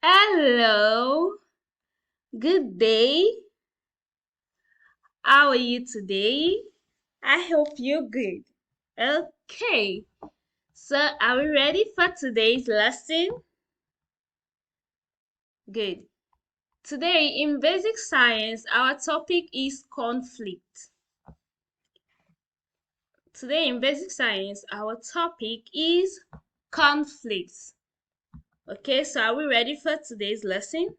Hello, good day. How are you today? I hope you're good. Okay, so are we ready for today's lesson? Good. Today in basic science, our topic is conflict. Today in basic science, our topic is conflicts. Okay, so are we ready for today's lesson?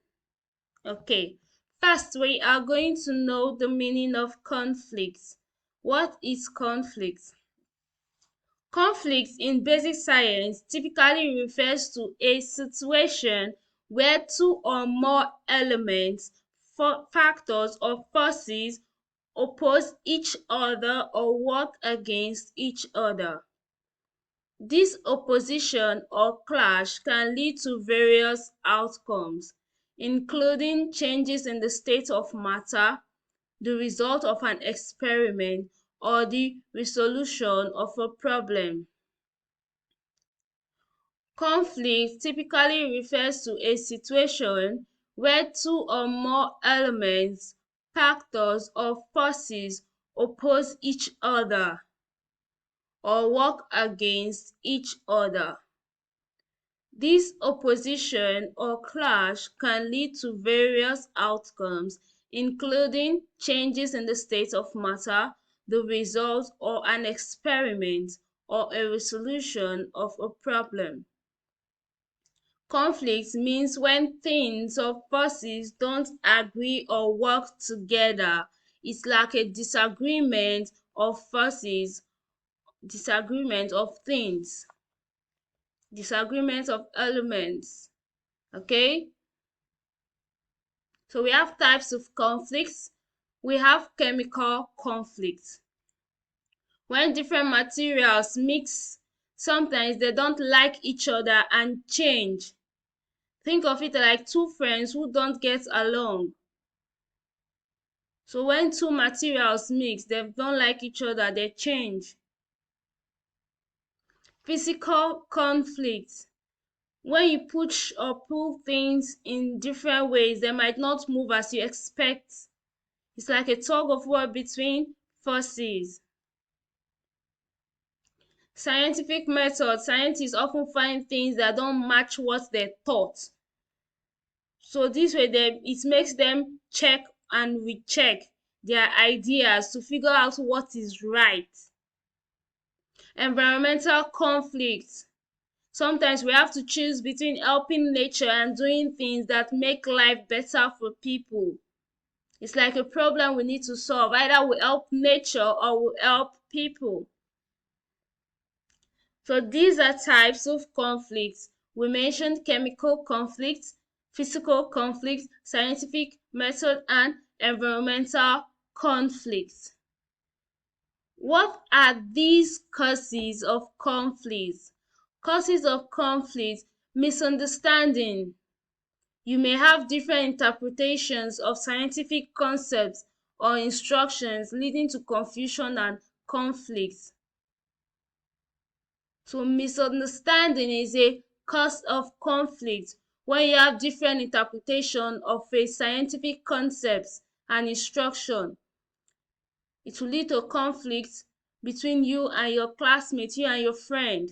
Okay, first we are going to know the meaning of conflict. What is conflict? Conflict in basic science typically refers to a situation where two or more elements, factors, or forces oppose each other or work against each other. This opposition or clash can lead to various outcomes, including changes in the state of matter, the result of an experiment, or the resolution of a problem. Conflict typically refers to a situation where two or more elements, factors, or forces oppose each other or work against each other. This opposition or clash can lead to various outcomes, including changes in the state of matter, the result or an experiment, or a resolution of a problem. Conflict means when things or forces don't agree or work together. It's like a disagreement of forces, disagreement of things, disagreement of elements. Okay, so we have types of conflicts. We have chemical conflicts. When different materials mix, sometimes they don't like each other and change. Think of it like two friends who don't get along. So when two materials mix, they don't like each other, they change. Physical conflict. When you push or pull things in different ways, they might not move as you expect. It's like a tug of war between forces. Scientific method. Scientists often find things that don't match what they thought. So this way it makes them check and recheck their ideas to figure out what is right. Environmental conflict. Sometimes we have to choose between helping nature and doing things that make life better for people. It's like a problem we need to solve. Either we help nature or we help people. So these are types of conflicts. We mentioned chemical conflicts, physical conflicts, scientific method, and environmental conflicts. What are these causes of conflicts? Causes of conflict: misunderstanding. You may have different interpretations of scientific concepts or instructions, leading to confusion and conflict. So misunderstanding is a cause of conflict when you have different interpretation of a scientific concept and instruction. It will lead to conflict between you and your classmate, you and your friend.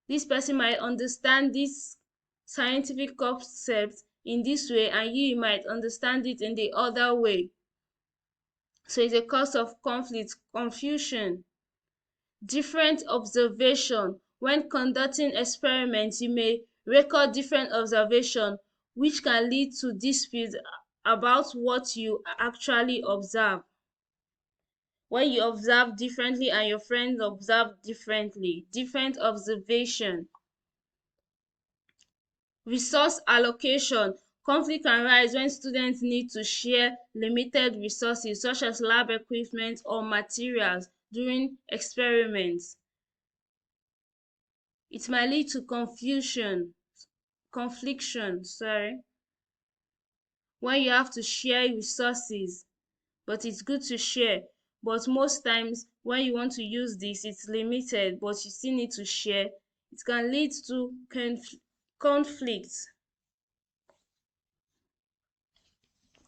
This person might understand this scientific concept in this way and you might understand it in the other way. So it's a cause of conflict, confusion. Different observation. When conducting experiments, you may record different observation, which can lead to disputes about what you actually observe. When you observe differently and your friends observe differently, different observation. Resource allocation. Conflict can rise when students need to share limited resources such as lab equipment or materials during experiments. It might lead to confliction, when you have to share resources, but it's good to share. But most times when you want to use this, it's limited, but you still need to share. It can lead to conflict.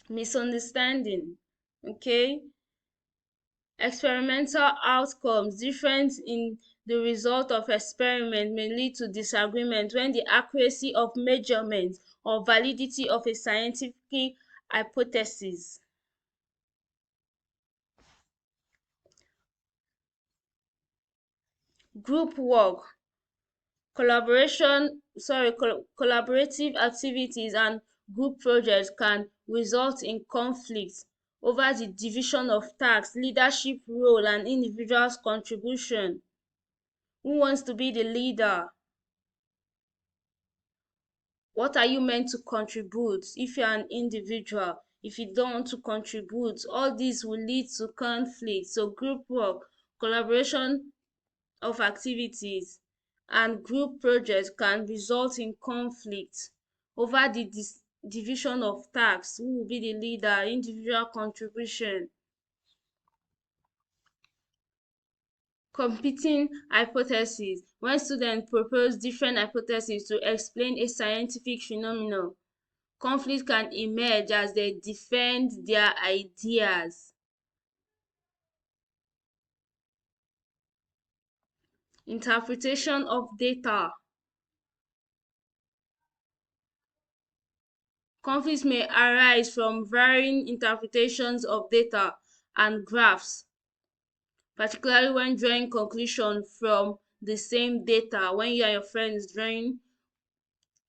misunderstanding. Okay, experimental outcomes different in the result of experiment may lead to disagreement when the accuracy of measurement or validity of a scientific hypothesis. Group work, collaborative activities and group projects can result in conflicts over the division of tasks, leadership role and individuals' contribution. Who wants to be the leader? What are you meant to contribute if you're an individual? If you don't want to contribute, all this will lead to conflict. So group work, collaboration of activities and group projects can result in conflict over the division of tasks. Who will be the leader? Individual contribution. Competing hypotheses. When students propose different hypotheses to explain a scientific phenomenon, conflict can emerge as they defend their ideas. Interpretation of data. Conflicts may arise from varying interpretations of data and graphs, particularly when drawing conclusions from the same data. When you and your friends drawing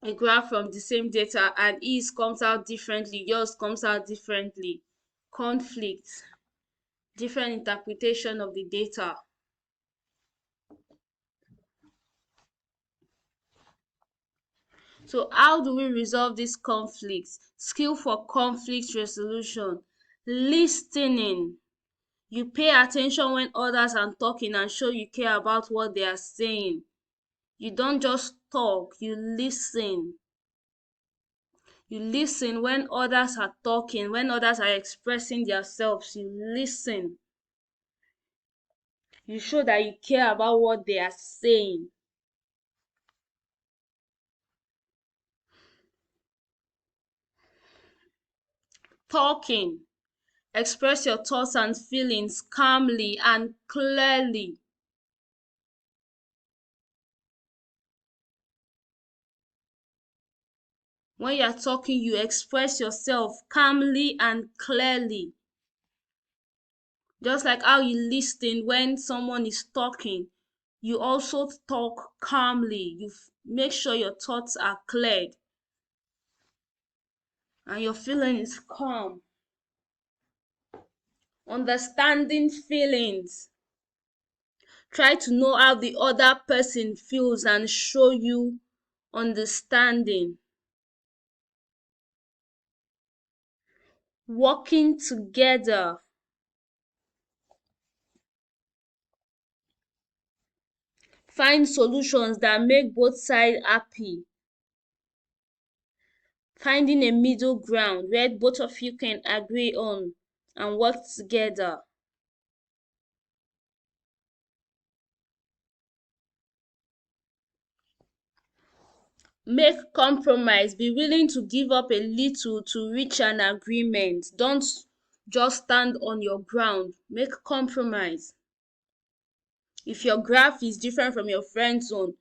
a graph from the same data and his comes out differently, yours comes out differently. Conflict, different interpretation of the data. So how do we resolve these conflicts? Skill for conflict resolution. Listening. You pay attention when others are talking and show you care about what they are saying. You don't just talk, you listen. You listen when others are talking, when others are expressing themselves, you listen. You show that you care about what they are saying. Talking. Express your thoughts and feelings calmly and clearly. When you are talking, you express yourself calmly and clearly. Just like how you listen when someone is talking, you also talk calmly. You make sure your thoughts are cleared and your feeling is calm. Understanding feelings. Try to know how the other person feels and show you understanding. Working together. Find solutions that make both sides happy. Finding a middle ground where both of you can agree on and work together. Make compromise. Be willing to give up a little to reach an agreement. Don't just stand on your ground. Make compromise. If your graph is different from your friend's own,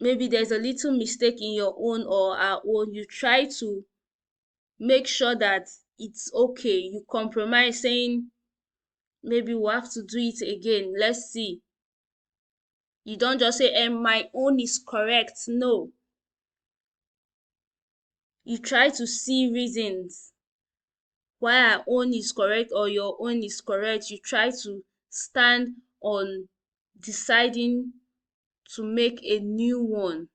maybe there's a little mistake in your own or our own, you try to make sure that it's okay. You compromise saying maybe we'll have to do it again. Let's see. You don't just say, my own is correct. No. You try to see reasons why our own is correct or your own is correct. You try to stand on deciding to make a new one.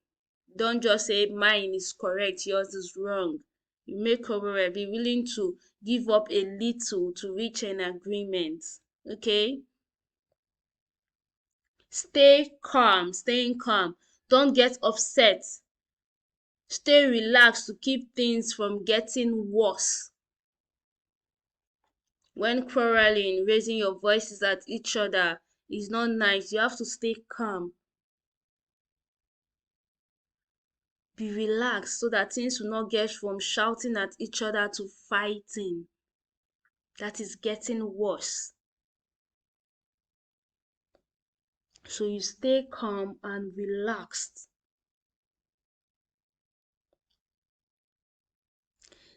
Don't just say mine is correct, yours is wrong. You make compromise. Be willing to give up a little to reach an agreement. Okay? Staying calm. Don't get upset. Stay relaxed to keep things from getting worse. When quarreling, raising your voices at each other is not nice. You have to stay calm. Be relaxed so that things will not get from shouting at each other to fighting. That is getting worse. So you stay calm and relaxed.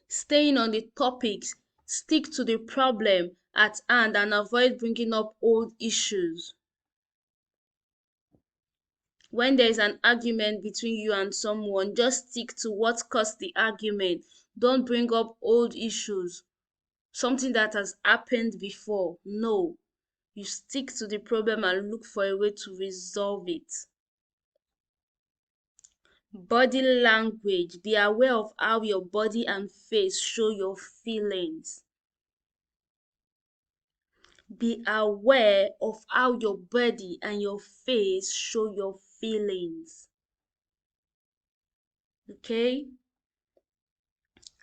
Staying on the topics, stick to the problem at hand and avoid bringing up old issues. When there is an argument between you and someone, just stick to what caused the argument. Don't bring up old issues, something that has happened before. No, you stick to the problem and look for a way to resolve it. Body language. Be aware of how your body and face show your feelings. Be aware of how your body and your face show your feelings. Okay?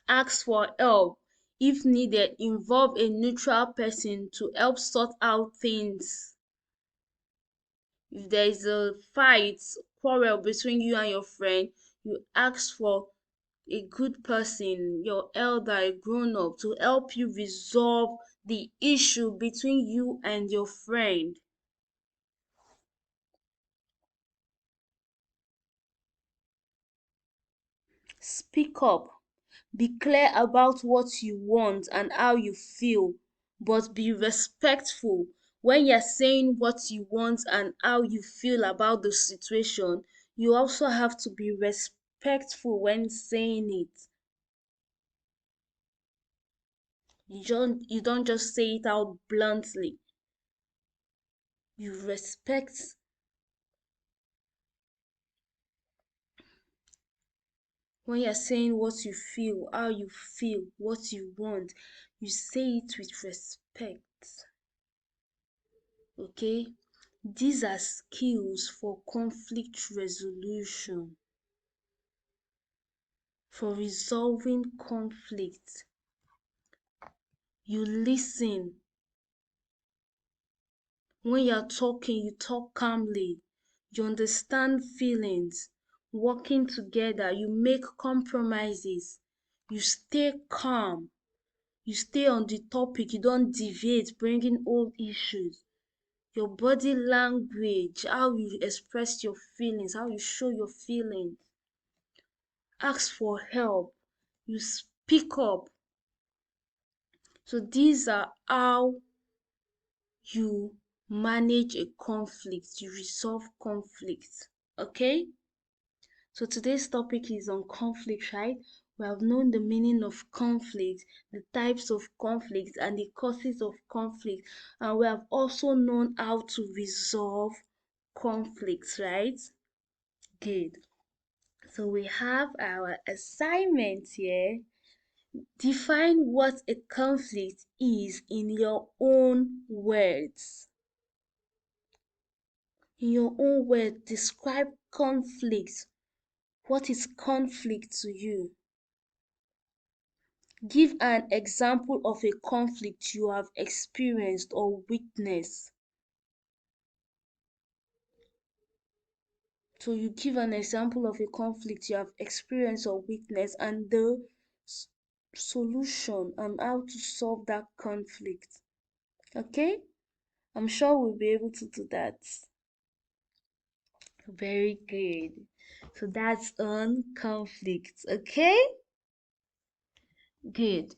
Ask for help. If needed, involve a neutral person to help sort out things. If there is a fight, quarrel between you and your friend, you ask for a good person, your elder, a grown up, to help you resolve the issue between you and your friend. Speak up. Be clear about what you want and how you feel, but be respectful. When you're saying what you want and how you feel about the situation, you also have to be respectful when saying it. You don't just say it out bluntly. You respect. When you're saying what you feel, how you feel, what you want, you say it with respect. Okay? These are skills for conflict resolution, for resolving conflict. You listen. When you're talking, you talk calmly. You understand feelings. Working together, you make compromises. You stay calm. You stay on the topic. You don't deviate, bringing old issues. Your body language, how you express your feelings, how you show your feelings. Ask for help. You speak up. So these are how you manage a conflict, you resolve conflict. Okay? So today's topic is on conflict, right? We have known the meaning of conflict, the types of conflict, and the causes of conflict. And we have also known how to resolve conflicts, right? Good. So we have our assignment here. Define what a conflict is in your own words. In your own words, describe conflict. What is conflict to you? Give an example of a conflict you have experienced or witnessed. So you give an example of a conflict you have experienced or witnessed and the solution and how to solve that conflict. Okay? I'm sure we'll be able to do that. Very good. So that's on conflict. Okay? Good.